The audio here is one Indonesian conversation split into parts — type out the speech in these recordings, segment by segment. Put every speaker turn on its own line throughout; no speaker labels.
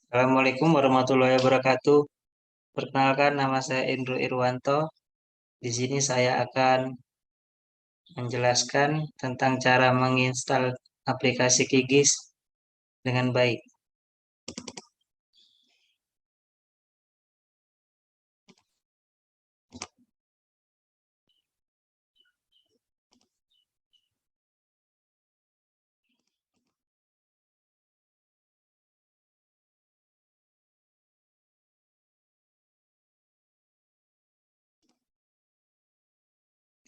Assalamualaikum warahmatullahi wabarakatuh. Perkenalkan, nama saya Indro Irwanto. Di sini saya akan menjelaskan tentang cara menginstal aplikasi Kigis dengan baik.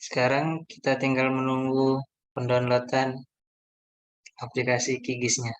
Sekarang kita tinggal menunggu pendownloadan aplikasi Kigisnya.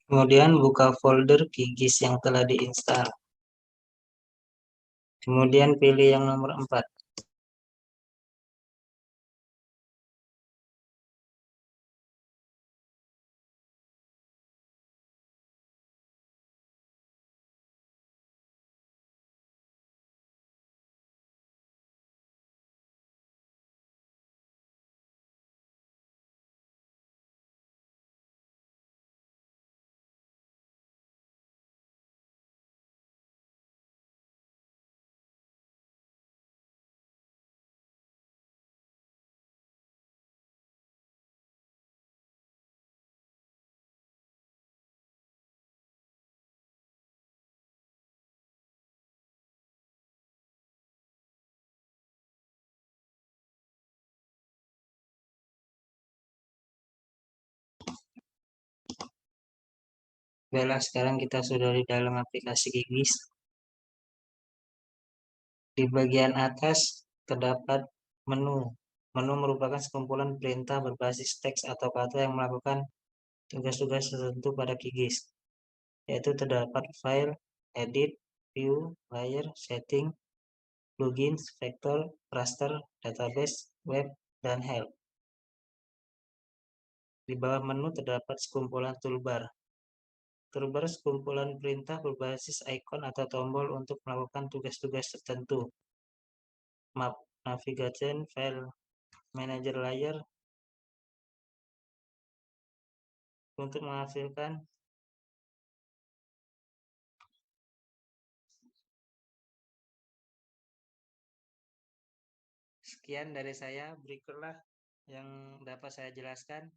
Kemudian buka folder Kigis yang telah diinstal. Kemudian pilih yang nomor 4. Baiklah, sekarang kita sudah di dalam aplikasi Kigis. Di bagian atas terdapat menu. Menu merupakan sekumpulan perintah berbasis teks atau kata yang melakukan tugas-tugas tertentu pada Kigis, yaitu terdapat file, edit, view, layer, setting, plugins, vektor, raster, database, web, dan help. Di bawah menu terdapat sekumpulan toolbar. Toolbar sekumpulan perintah berbasis ikon atau tombol untuk melakukan tugas-tugas tertentu. Map, navigation, file, manager layer, untuk menghasilkan sekian dari saya, berikutlah yang dapat saya jelaskan.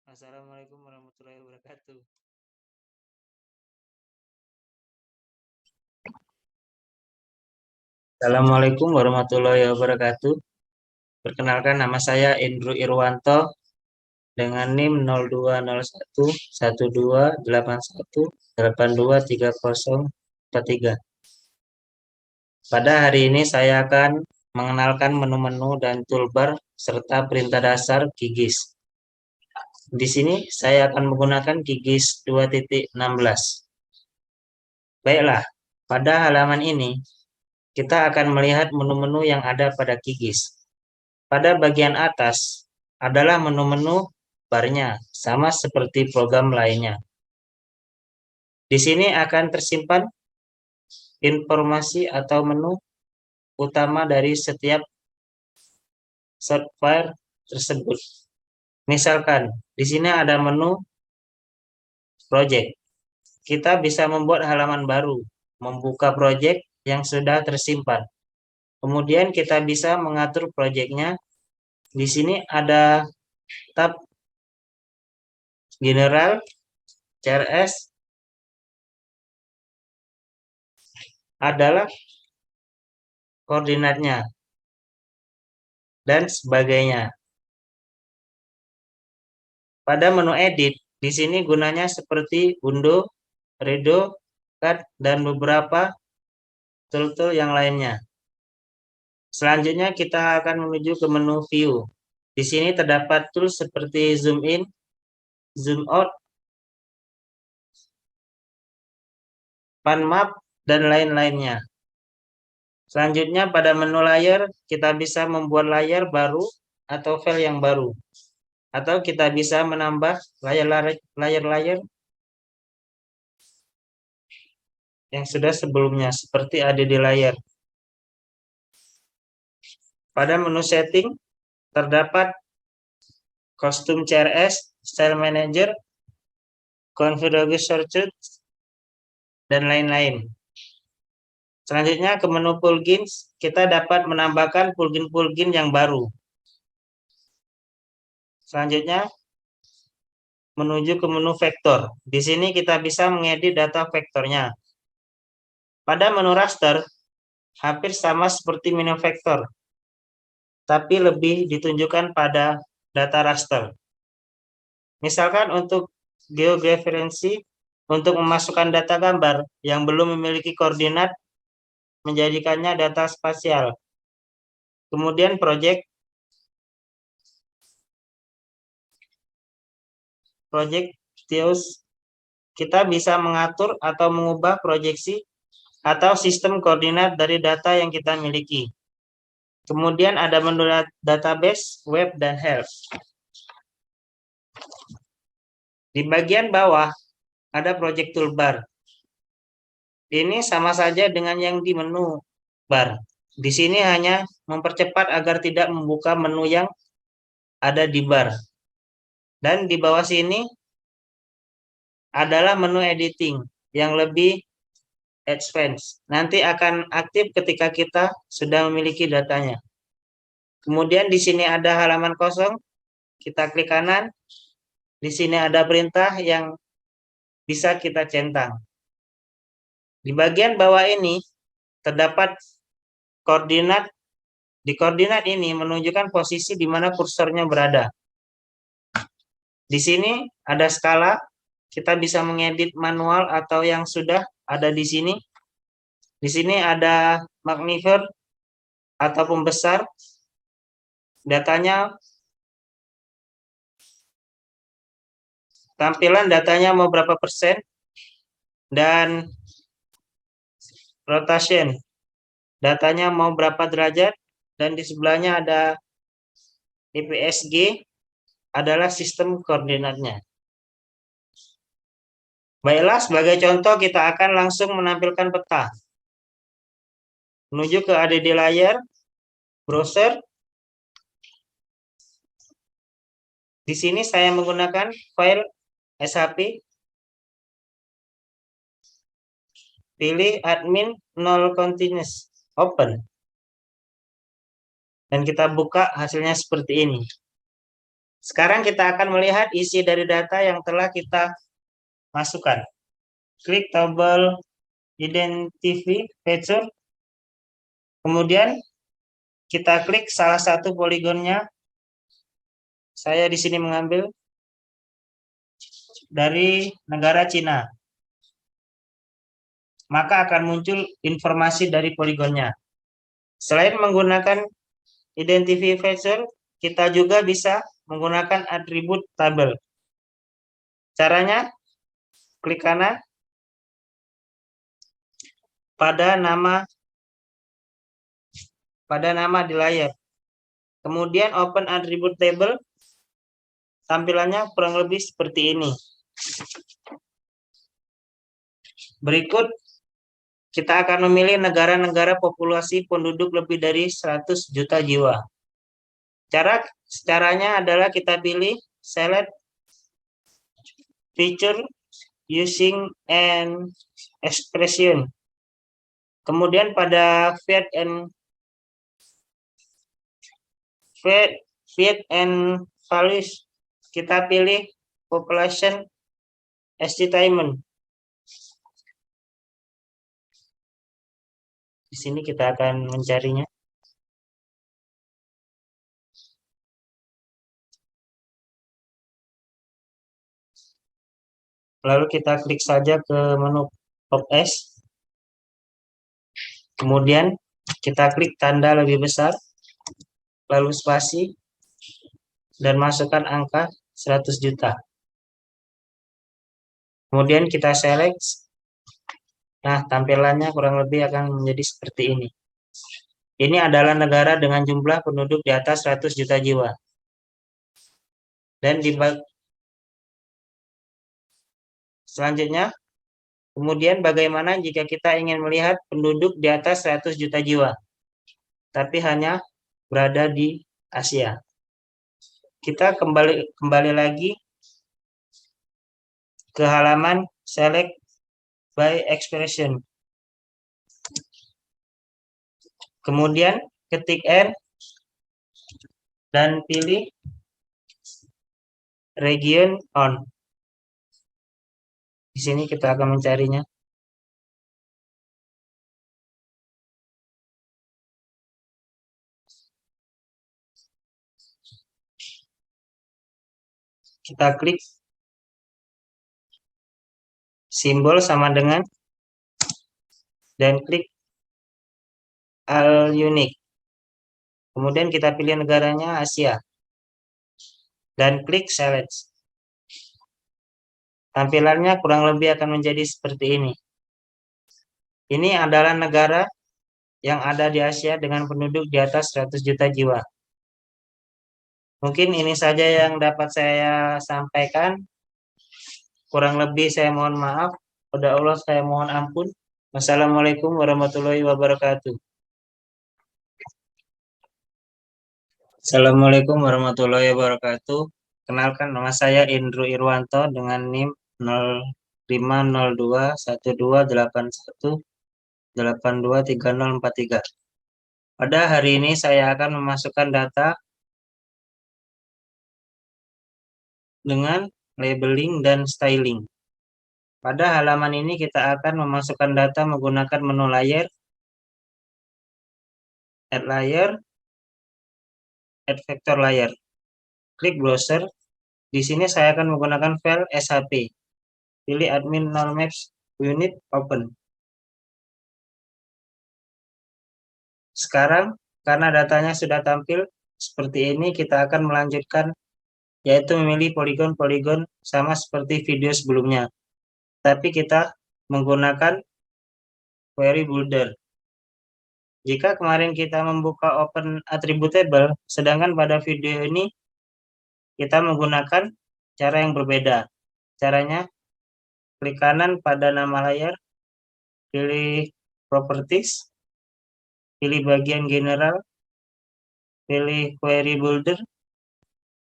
Wassalamualaikum warahmatullahi wabarakatuh. Assalamualaikum warahmatullahi wabarakatuh. Perkenalkan, nama saya Indro Irwanto dengan NIM 02011281823043. Pada hari ini saya akan mengenalkan menu-menu dan toolbar serta perintah dasar QGIS. Di sini saya akan menggunakan QGIS 2.16. Baiklah, pada halaman ini kita akan melihat menu-menu yang ada pada QGIS. Pada bagian atas adalah menu-menu barnya, sama seperti program lainnya. Di sini akan tersimpan informasi atau menu utama dari setiap software tersebut. Misalkan, di sini ada menu project. Kita bisa membuat halaman baru, membuka project yang sudah tersimpan. Kemudian kita bisa mengatur projectnya. Di sini ada tab General, CRS, adalah koordinatnya, dan sebagainya. Pada menu edit, di sini gunanya seperti undo, redo, cut, dan beberapa tool-tool yang lainnya. Selanjutnya kita akan menuju ke menu view. Di sini terdapat tool seperti zoom in, zoom out, pan map, dan lain-lainnya. Selanjutnya pada menu layer, kita bisa membuat layar baru atau file yang baru. Atau kita bisa menambah layar-layar yang sudah sebelumnya, seperti ada di layar. Pada menu setting, terdapat custom CRS, style manager, configuration search, dan lain-lain. Selanjutnya ke menu plugins, kita dapat menambahkan plugin-plugin yang baru. Selanjutnya menuju ke menu vektor. Di sini kita bisa mengedit data vektornya. Pada menu raster, hampir sama seperti menu vektor, tapi lebih ditunjukkan pada data raster. Misalkan untuk georeferensi, untuk memasukkan data gambar yang belum memiliki koordinat, menjadikannya data spasial. Kemudian project views, kita bisa mengatur atau mengubah proyeksi atau sistem koordinat dari data yang kita miliki. Kemudian ada menu database, web, dan help. Di bagian bawah ada project toolbar. Ini sama saja dengan yang di menu bar. Di sini hanya mempercepat agar tidak membuka menu yang ada di bar. Dan di bawah sini adalah menu editing yang lebih advance. Nanti akan aktif ketika kita sudah memiliki datanya. Kemudian di sini ada halaman kosong. Kita klik kanan. Di sini ada perintah yang bisa kita centang. Di bagian bawah ini terdapat koordinat. Di koordinat ini menunjukkan posisi di mana kursornya berada. Di sini ada skala. Kita bisa mengedit manual atau yang sudah ada di sini. Di sini ada magnifier atau pembesar. Datanya, tampilan datanya mau berapa persen, dan rotation datanya mau berapa derajat, dan di sebelahnya ada IPSG adalah sistem koordinatnya. Baiklah, sebagai contoh kita akan langsung menampilkan peta. Menuju ke ADD layer, browser. Di sini saya menggunakan file SHP. Pilih admin 0 continuous, open. Dan kita buka, hasilnya seperti ini. Sekarang kita akan melihat isi dari data yang telah kita masukkan. Klik tombol identify feature. Kemudian kita klik salah satu poligonnya. Saya di sini mengambil dari negara Cina. Maka akan muncul informasi dari poligonnya. Selain menggunakan identify feature, kita juga bisa menggunakan atribut tabel. Caranya, klik kanan pada nama di layar. Kemudian open atribut table. Tampilannya kurang lebih seperti ini. Berikut kita akan memilih negara-negara populasi penduduk lebih dari 100 juta jiwa. Caranya adalah kita pilih select feature using an expression. Kemudian pada feed and values kita pilih population estimate. Di sini kita akan mencarinya. Lalu kita klik saja ke menu Pop S. Kemudian kita klik tanda lebih besar, lalu spasi, dan masukkan angka 100 juta. Kemudian kita select. Nah, tampilannya kurang lebih akan menjadi seperti ini. Ini adalah negara dengan jumlah penduduk di atas 100 juta jiwa. Dan selanjutnya, kemudian bagaimana jika kita ingin melihat penduduk di atas 100 juta jiwa, tapi hanya berada di Asia? Kita kembali lagi ke halaman select by expression. Kemudian ketik R dan pilih region on. Di sini kita akan mencarinya. Kita klik simbol sama dengan dan klik all unique. Kemudian kita pilih negaranya Asia dan klik select. Tampilannya kurang lebih akan menjadi seperti ini. Ini adalah negara yang ada di Asia dengan penduduk di atas 100 juta jiwa. Mungkin ini saja yang dapat saya sampaikan. Kurang lebih saya mohon maaf. Pada Allah saya mohon ampun. Wassalamualaikum warahmatullahi wabarakatuh. Assalamualaikum warahmatullahi wabarakatuh. Kenalkan, nama saya Indro Irwanto dengan NIM 05021281823043. Pada hari ini saya akan memasukkan data dengan labeling dan styling. Pada halaman ini kita akan memasukkan data menggunakan menu layer, add layer, add vector layer. Klik browser. Di sini saya akan menggunakan file SHP. Pilih admin 0 maps unit, open. Sekarang karena datanya sudah tampil seperti ini, kita akan melanjutkan, yaitu memilih poligon-poligon sama seperti video sebelumnya. Tapi kita menggunakan query builder. Jika kemarin kita membuka open attributable, sedangkan pada video ini kita menggunakan cara yang berbeda. Caranya, klik kanan pada nama layar, pilih properties, pilih bagian general, pilih query builder,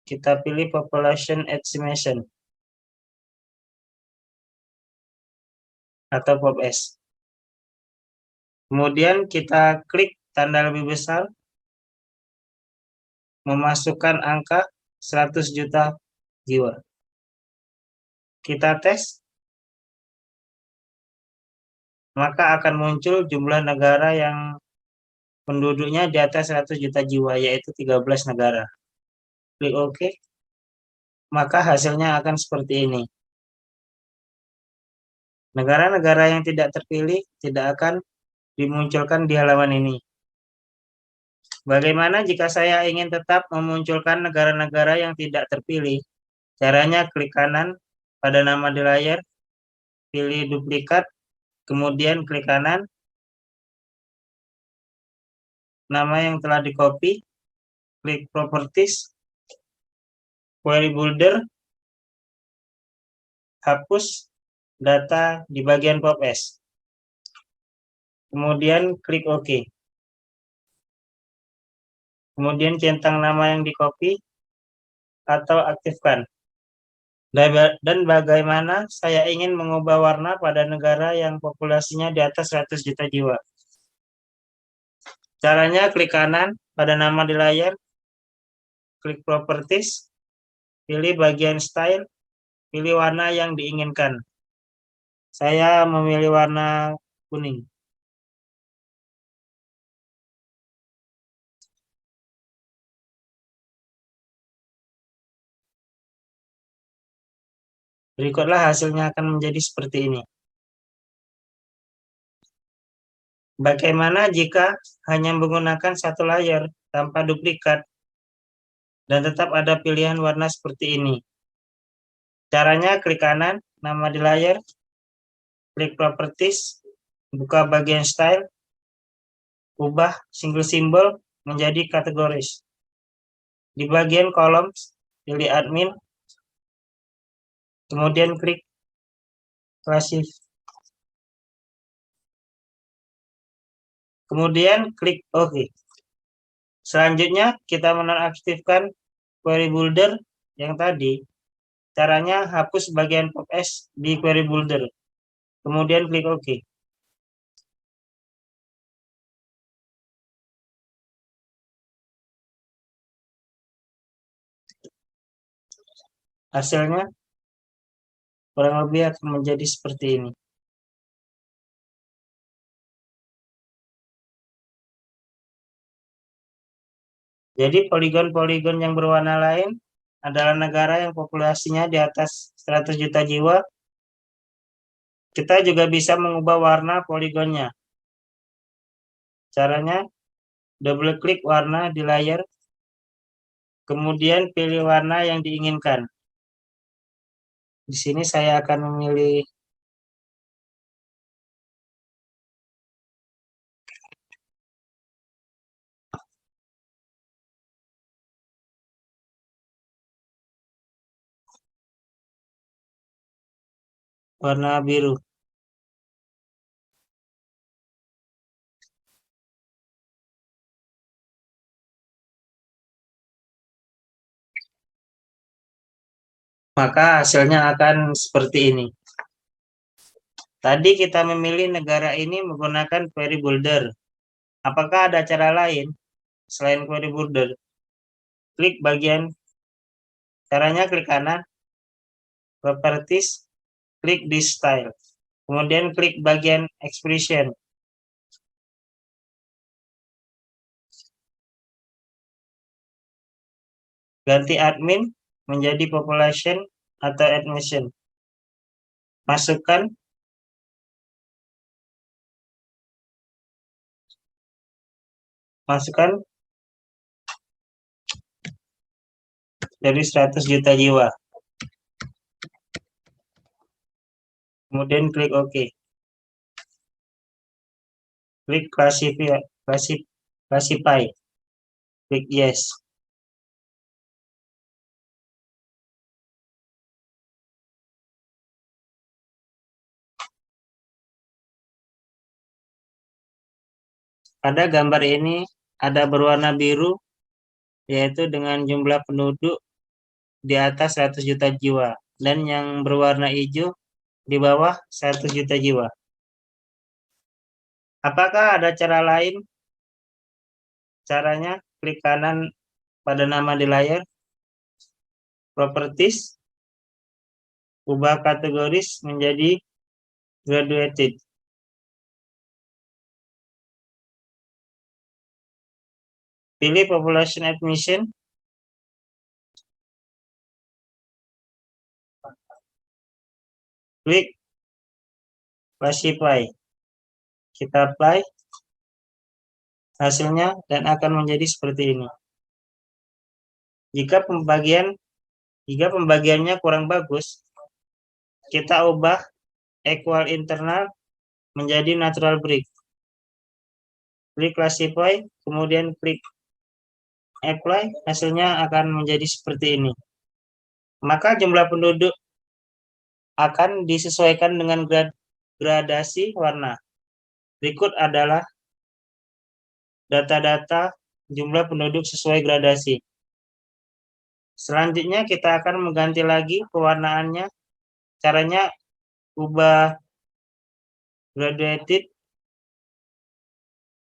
kita pilih population estimation atau POPS. Kemudian kita klik tanda lebih besar, memasukkan angka 100 juta jiwa. Kita tes, maka akan muncul jumlah negara yang penduduknya di atas 100 juta jiwa, yaitu 13 negara. Klik OK, maka hasilnya akan seperti ini. Negara-negara yang tidak terpilih tidak akan dimunculkan di halaman ini. Bagaimana jika saya ingin tetap memunculkan negara-negara yang tidak terpilih? Caranya klik kanan pada nama di layar, pilih duplikat, kemudian klik kanan, nama yang telah di-copy, klik properties, query builder, hapus data di bagian POPS. Kemudian klik OK. Kemudian centang nama yang di-copy atau aktifkan. Dan bagaimana saya ingin mengubah warna pada negara yang populasinya di atas 100 juta jiwa. Caranya klik kanan pada nama di layar, klik properties, pilih bagian style, pilih warna yang diinginkan. Saya memilih warna kuning. Berikutlah hasilnya akan menjadi seperti ini. Bagaimana jika hanya menggunakan satu layar tanpa duplikat dan tetap ada pilihan warna seperti ini? Caranya klik kanan, nama di layar, klik properties, buka bagian style, ubah single symbol menjadi kategoris. Di bagian kolom, pilih admin, kemudian klik klasif. Kemudian klik OK. Selanjutnya kita menonaktifkan query builder yang tadi. Caranya hapus bagian POPS di query builder. Kemudian klik OK. Hasilnya kurang lebih akan menjadi seperti ini. Jadi poligon-poligon yang berwarna lain adalah negara yang populasinya di atas 100 juta jiwa. Kita juga bisa mengubah warna poligonnya. Caranya, double klik warna di layar, kemudian pilih warna yang diinginkan. Di sini saya akan memilih warna biru. Maka hasilnya akan seperti ini. Tadi kita memilih negara ini menggunakan query builder. Apakah ada cara lain selain query builder? Klik bagian, caranya klik kanan, properties, klik di style. Kemudian klik bagian expression. Ganti admin menjadi population atau admission. Masukkan dari 100 juta jiwa. Kemudian klik OK. Klik classify. Klik yes. Pada gambar ini ada berwarna biru, yaitu dengan jumlah penduduk di atas 100 juta jiwa, dan yang berwarna hijau di bawah 100 juta jiwa. Apakah ada cara lain? Caranya klik kanan pada nama di layar, properties, ubah kategoris menjadi graduated. Pilih population admission. Klik classify. Kita apply hasilnya dan akan menjadi seperti ini. Jika pembagiannya kurang bagus, kita ubah equal internal menjadi natural break. Klik classify, kemudian klik apply, hasilnya akan menjadi seperti ini. Maka jumlah penduduk akan disesuaikan dengan gradasi warna. Berikut adalah data-data jumlah penduduk sesuai gradasi. Selanjutnya kita akan mengganti lagi pewarnaannya. Caranya ubah graduated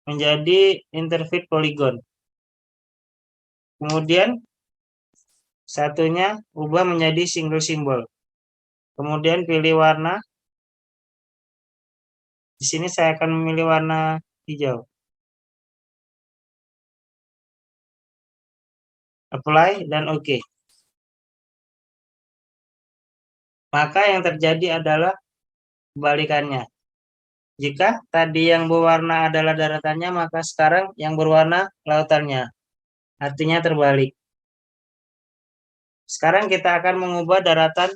menjadi interfit polygon. Kemudian satunya ubah menjadi single symbol. Kemudian pilih warna. Di sini saya akan memilih warna hijau. Apply dan OK. Maka yang terjadi adalah kebalikannya. Jika tadi yang berwarna adalah daratannya, maka sekarang yang berwarna lautannya. Artinya terbalik. Sekarang kita akan mengubah daratan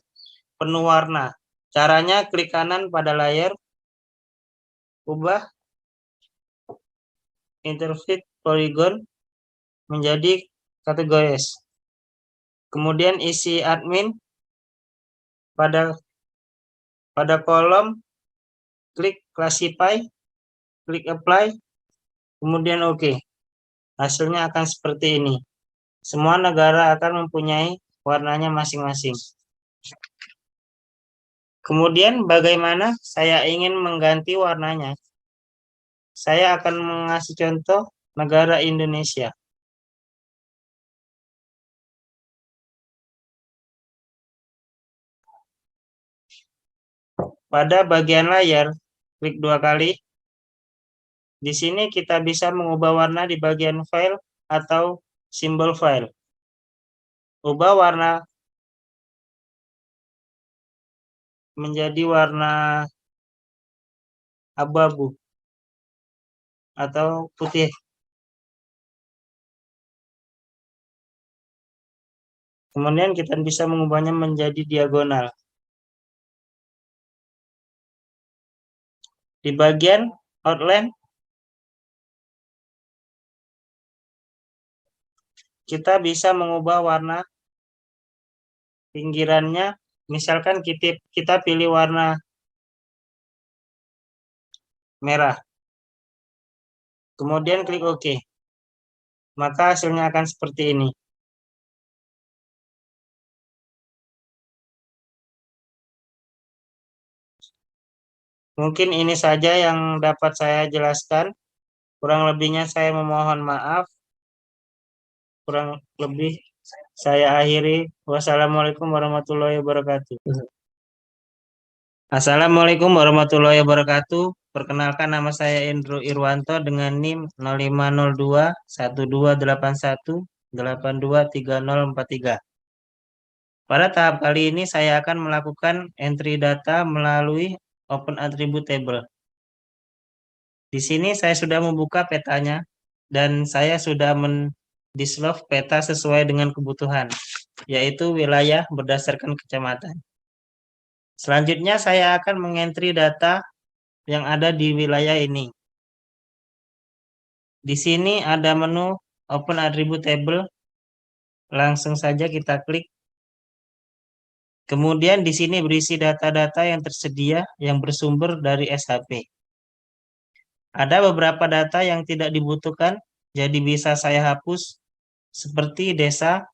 penuh warna. Caranya klik kanan pada layar, ubah interfit polygon menjadi kategoris. Kemudian isi admin pada kolom, klik classify, klik apply, kemudian OK. Hasilnya akan seperti ini. Semua negara akan mempunyai warnanya masing-masing. Kemudian bagaimana saya ingin mengganti warnanya? Saya akan mengasih contoh negara Indonesia. Pada bagian layar, klik 2 kali. Di sini kita bisa mengubah warna di bagian file atau simbol file. Ubah warna menjadi warna abu-abu atau putih. Kemudian kita bisa mengubahnya menjadi diagonal. Di bagian outline, kita bisa mengubah warna pinggirannya. Misalkan kita pilih warna merah. Kemudian klik OK. Maka hasilnya akan seperti ini. Mungkin ini saja yang dapat saya jelaskan. Kurang lebihnya saya memohon maaf. Kurang lebih saya akhiri. Wassalamualaikum warahmatullahi wabarakatuh. Assalamualaikum warahmatullahi wabarakatuh. Perkenalkan, nama saya Indro Irwanto dengan NIM 0502 1281 823043. Pada tahap kali ini saya akan melakukan entry data melalui Open Attribute Table. Di sini saya sudah membuka petanya dan saya sudah mendislove peta sesuai dengan kebutuhan, yaitu wilayah berdasarkan kecamatan. Selanjutnya saya akan mengentry data yang ada di wilayah ini. Di sini ada menu Open Attribute Table. Langsung saja kita klik. Kemudian di sini berisi data-data yang tersedia yang bersumber dari SHP. Ada beberapa data yang tidak dibutuhkan, jadi bisa saya hapus, seperti desa,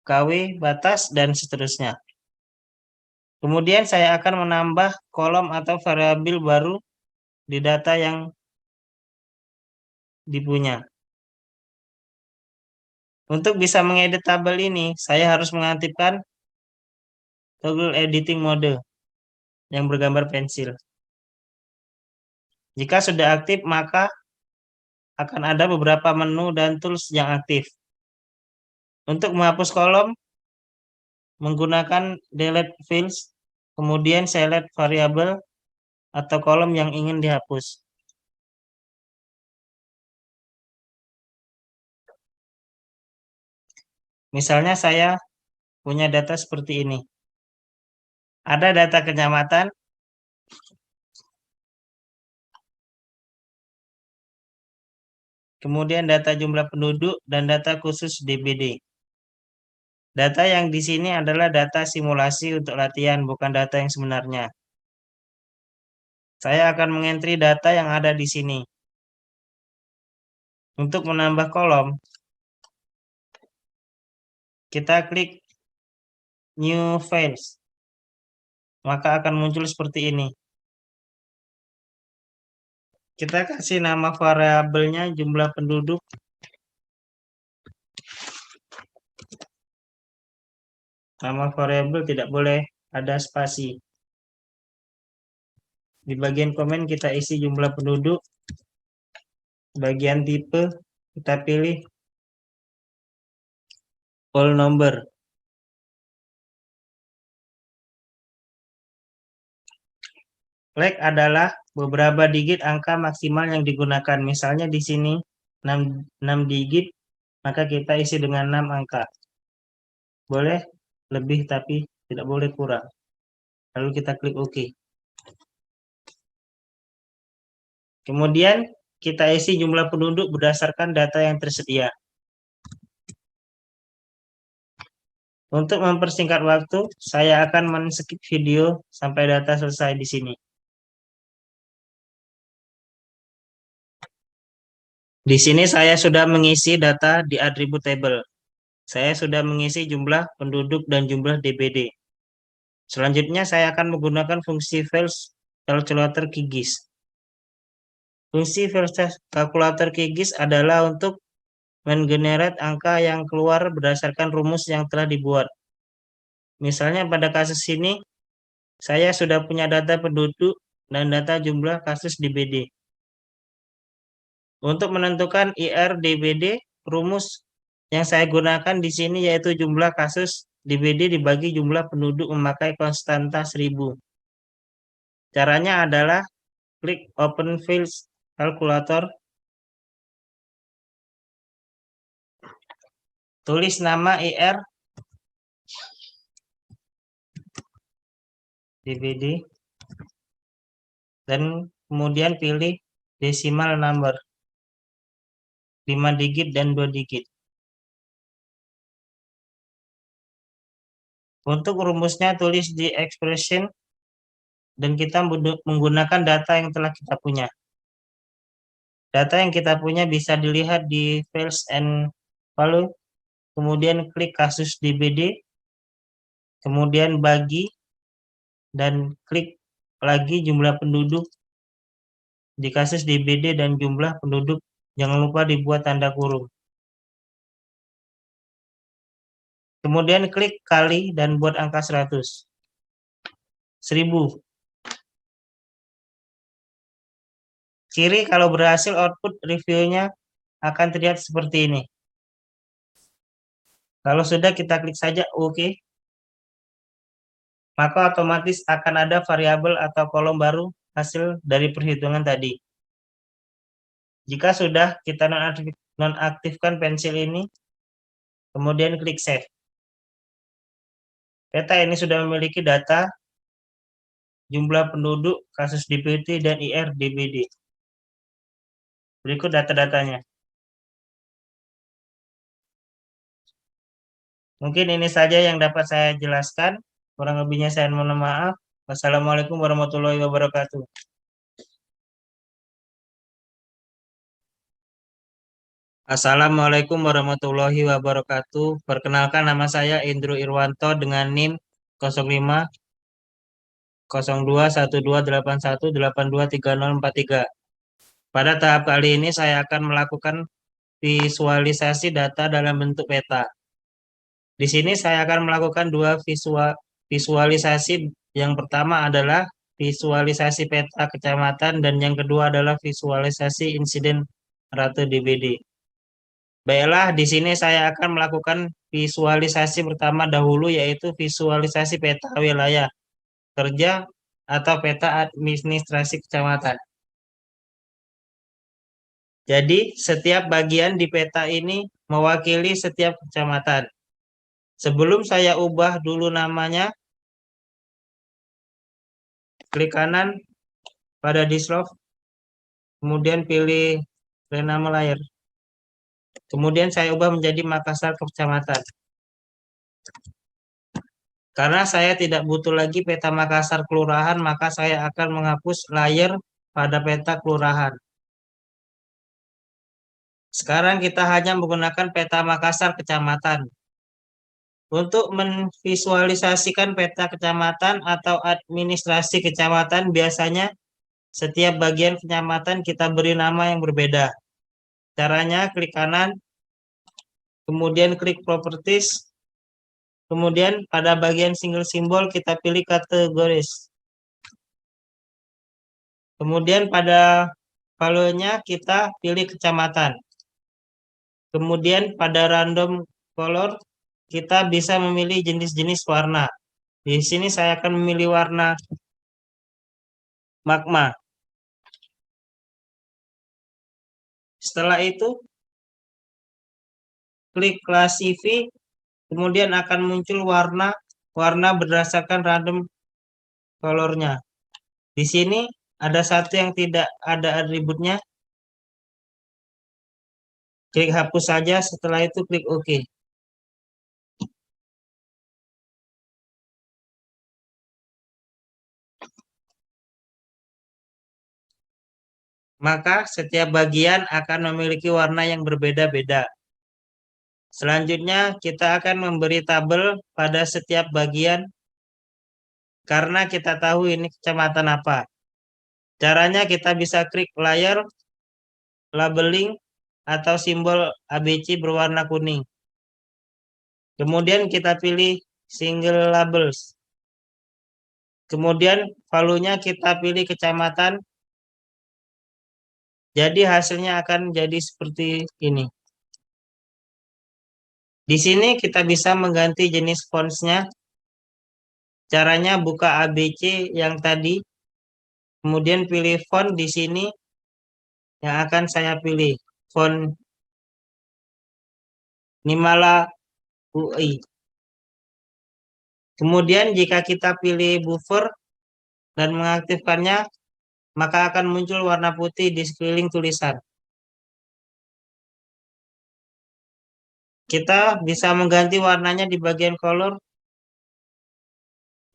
KW, batas, dan seterusnya. Kemudian saya akan menambah kolom atau variabel baru di data yang dipunya. Untuk bisa mengedit tabel ini, saya harus mengaktifkan toggle editing mode yang bergambar pensil. Jika sudah aktif, maka akan ada beberapa menu dan tools yang aktif. Untuk menghapus kolom, menggunakan delete fields, kemudian select variabel atau kolom yang ingin dihapus. Misalnya saya punya data seperti ini. Ada data kecamatan, kemudian data jumlah penduduk, dan data khusus DBD. Data yang di sini adalah data simulasi untuk latihan, bukan data yang sebenarnya. Saya akan mengentry data yang ada di sini. Untuk menambah kolom, kita klik New Files. Maka akan muncul seperti ini. Kita kasih nama variabelnya jumlah penduduk. Nama variabel tidak boleh ada spasi. Di bagian komen kita isi jumlah penduduk. Bagian tipe kita pilih whole number. Flag adalah beberapa digit angka maksimal yang digunakan. Misalnya di sini 6 digit, maka kita isi dengan 6 angka. Boleh lebih tapi tidak boleh kurang. Lalu kita klik OK. Kemudian kita isi jumlah penduduk berdasarkan data yang tersedia. Untuk mempersingkat waktu, saya akan men-skip video sampai data selesai di sini. Di sini saya sudah mengisi data di attribute table. Saya sudah mengisi jumlah penduduk dan jumlah DBD. Selanjutnya saya akan menggunakan fungsi fields calculator QGIS. Fungsi fields calculator QGIS adalah untuk menggenerate angka yang keluar berdasarkan rumus yang telah dibuat. Misalnya pada kasus ini, saya sudah punya data penduduk dan data jumlah kasus DBD. Untuk menentukan IR DBD, rumus yang saya gunakan di sini yaitu jumlah kasus DBD dibagi jumlah penduduk memakai konstanta 1000. Caranya adalah klik Open Fields Calculator, tulis nama IR DBD, dan kemudian pilih decimal number 5 digit dan 2 digit. Untuk rumusnya tulis di expression dan kita menggunakan data yang telah kita punya. Data yang kita punya bisa dilihat di fields and value, kemudian klik kasus DBD, kemudian bagi, dan klik lagi jumlah penduduk di kasus DBD dan jumlah penduduk. Jangan lupa dibuat tanda kurung. Kemudian klik kali dan buat angka 100. 1000. Ciri kalau berhasil output reviewnya akan terlihat seperti ini. Kalau sudah kita klik saja OK. Maka otomatis akan ada variabel atau kolom baru hasil dari perhitungan tadi. Jika sudah kita nonaktifkan pensil ini, kemudian klik save. Peta ini sudah memiliki data jumlah penduduk, kasus DPT, dan IR DBD. Berikut data-datanya. Mungkin ini saja yang dapat saya jelaskan. Kurang lebihnya saya mohon maaf. Wassalamualaikum warahmatullahi wabarakatuh. Assalamualaikum warahmatullahi wabarakatuh. Perkenalkan, nama saya Indro Irwanto dengan NIM 05 02128181823043. Pada tahap kali ini saya akan melakukan visualisasi data dalam bentuk peta. Di sini saya akan melakukan dua visualisasi. Yang pertama adalah visualisasi peta kecamatan dan yang kedua adalah visualisasi insiden rate DBD. Baiklah, di sini saya akan melakukan visualisasi pertama dahulu, yaitu visualisasi peta wilayah kerja atau peta administrasi kecamatan. Jadi, setiap bagian di peta ini mewakili setiap kecamatan. Sebelum saya ubah dulu namanya, klik kanan pada dislove, kemudian pilih renama layer. Kemudian saya ubah menjadi Makassar Kecamatan. Karena saya tidak butuh lagi peta Makassar Kelurahan, maka saya akan menghapus layer pada peta Kelurahan. Sekarang kita hanya menggunakan peta Makassar Kecamatan. Untuk memvisualisasikan peta kecamatan atau administrasi kecamatan, biasanya setiap bagian kecamatan kita beri nama yang berbeda. Caranya klik kanan, kemudian klik properties, kemudian pada bagian single simbol kita pilih kategoris. Kemudian pada value-nya kita pilih kecamatan. Kemudian pada random color kita bisa memilih jenis-jenis warna. Di sini saya akan memilih warna magma. Setelah itu klik classify, kemudian akan muncul warna berdasarkan random colornya. Di sini ada satu yang tidak ada atributnya. Klik hapus saja, setelah itu klik OK. Maka setiap bagian akan memiliki warna yang berbeda-beda. Selanjutnya kita akan memberi tabel pada setiap bagian karena kita tahu ini kecamatan apa. Caranya kita bisa klik layer, labeling, atau simbol ABC berwarna kuning. Kemudian kita pilih single labels. Kemudian value-nya kita pilih kecamatan. Jadi hasilnya akan jadi seperti ini. Di sini kita bisa mengganti jenis fonts-nya. Caranya buka ABC yang tadi, kemudian pilih font di sini yang akan saya pilih, font Nimala UI. Kemudian jika kita pilih buffer dan mengaktifkannya, maka akan muncul warna putih di sekeliling tulisan. Kita bisa mengganti warnanya di bagian color.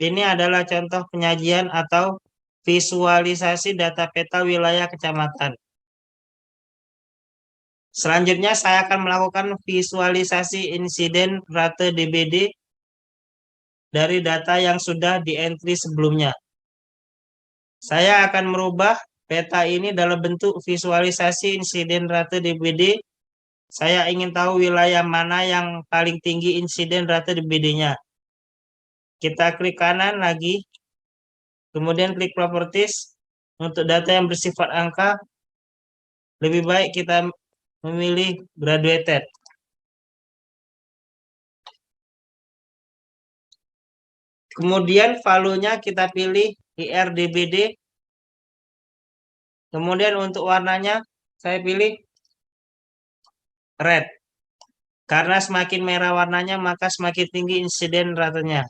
Ini adalah contoh penyajian atau visualisasi data peta wilayah kecamatan. Selanjutnya saya akan melakukan visualisasi insiden rate DBD dari data yang sudah di-entry sebelumnya. Saya akan merubah peta ini dalam bentuk visualisasi insiden rate DBD. Saya ingin tahu wilayah mana yang paling tinggi insiden rate DBD-nya. Kita klik kanan lagi, kemudian klik properties. Untuk data yang bersifat angka, lebih baik kita memilih graduated. Kemudian value-nya kita pilih IRDBD. Kemudian untuk warnanya saya pilih red. Karena semakin merah warnanya maka semakin tinggi insiden ratenya.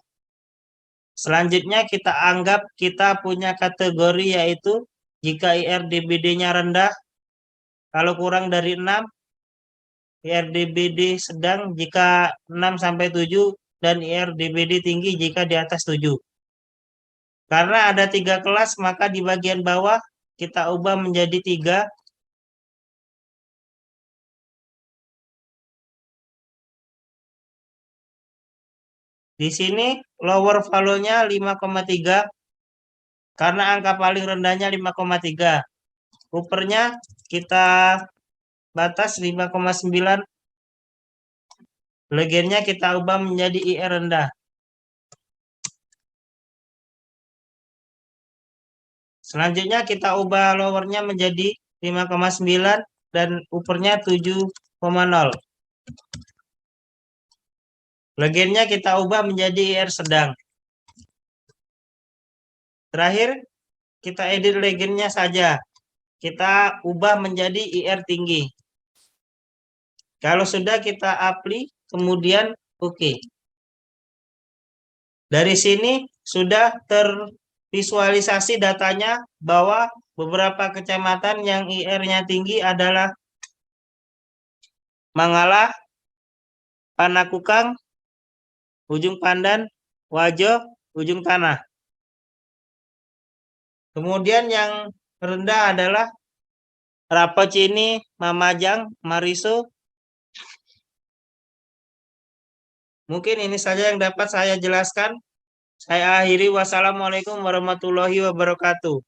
Selanjutnya kita anggap kita punya kategori, yaitu jika IRDBD-nya rendah, kalau kurang dari 6 IRDBD sedang jika 6 sampai 7 dan IRDBD tinggi jika di atas 7. Karena ada 3 kelas, maka di bagian bawah kita ubah menjadi 3. Di sini lower value-nya 5,3 karena angka paling rendahnya 5,3. Uppernya kita batas 5,9. Legennya kita ubah menjadi IR rendah. Selanjutnya kita ubah lowernya menjadi 5,9 dan uppernya 7,0. Legennya kita ubah menjadi IR sedang. Terakhir, kita edit legennya saja. Kita ubah menjadi IR tinggi. Kalau sudah kita apply, kemudian oke. Dari sini sudah tervisualisasi datanya bahwa beberapa kecamatan yang IR-nya tinggi adalah Mangala, Panakukang, Ujung Pandan, Wajo, Ujung Tanah. Kemudian yang rendah adalah Rapocini, Mamajang, Mariso. Mungkin ini saja yang dapat saya jelaskan. Saya akhiri. Wassalamualaikum warahmatullahi wabarakatuh.